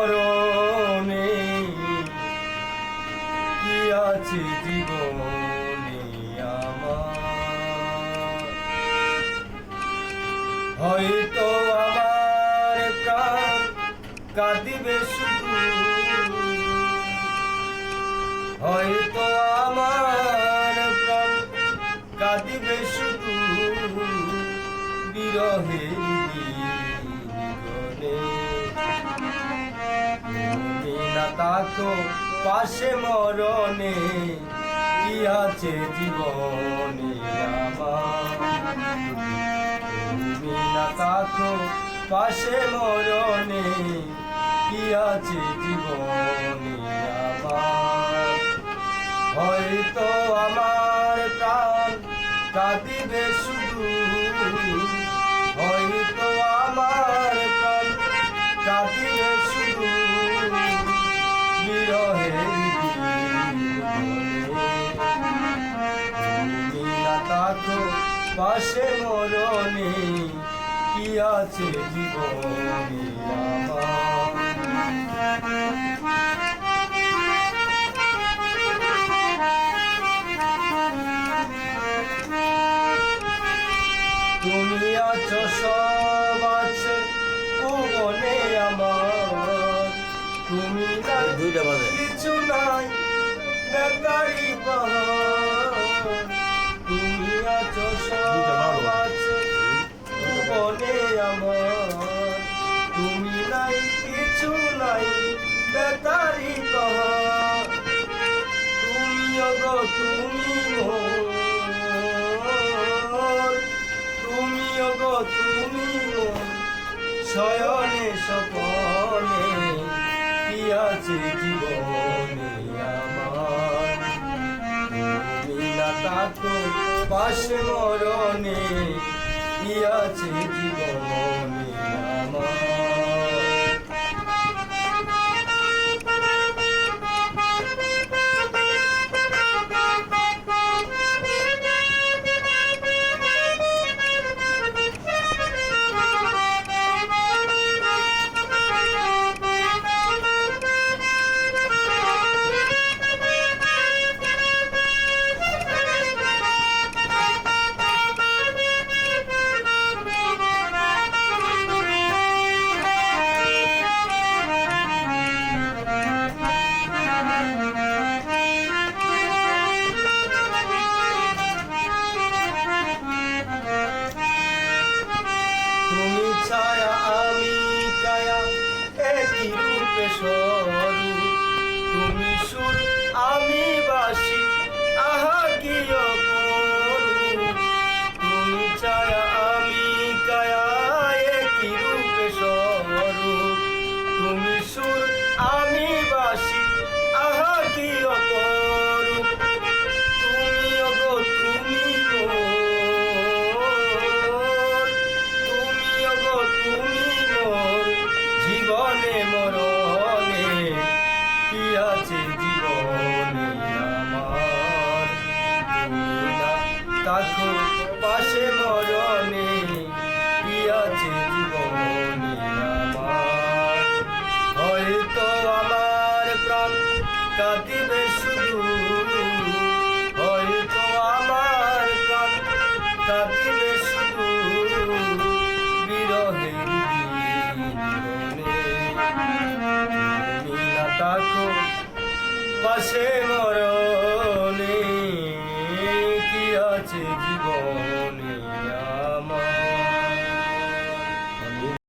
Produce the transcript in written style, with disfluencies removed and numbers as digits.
মরণে কি আছে জীবনে আমার, হয়তো আমার প্রাণ কাঁদিবে শুধু, হয়তো আমার প্রাণ কাঁদিবে শুধু বিরহের দিনে। তুমি না তাকো পাশে মরণে কি আছে জীবনে আমার, তুমি না তাকো পাশে মরণে কি আছে জীবনে আমার, হয়তো আমার প্রাণ কাঁদিবে শুধু, হয়তো আমার প্রাণ কাঁদিবে শুধু বিরহের দিনে। না তাকো পাশে মরণে কি আছে জীবনে আমার। তুমি আছো সব আছে ভুবনে আমার, তুমি নাই কিছু নাই বেকারি পাহাড়, তুমি আছো সব আছে ভুবনে আমার, তুমি নাই কিছু নাই বেকারি পাহাড়, তুমি ওগো তুমি তুমি ওগো তুমি শয়নে স্বপনে কি আছে জীবনে আমার, তুমি না তাকো পাশে মরণে কি আছে জীবনে আমার। তুমি ছায়া আমি কায়া একই রূপে স্বরূপ, তুমি সুর আমি বাসি আহা কি অপরূপ, তুমি ছায়া আমি কায়া একই রূপে স্বরূপ, তুমি সুর আমি বাসি আহা কি অপরূপ, তুমি ওগো তুমি তুমি মোর জীবনে মরণে কি আছে জীবনে আমার, তুমি না তাকো পাশে মরণে কি আছে জীবনে আমার, হয়তো আমার প্রাণ কাঁদিবে শুধু, হয়তো আমার প্রাণ কাঁদিবে শুধু বিরহের দিনে। তুমি না তাকো পাশে মরণে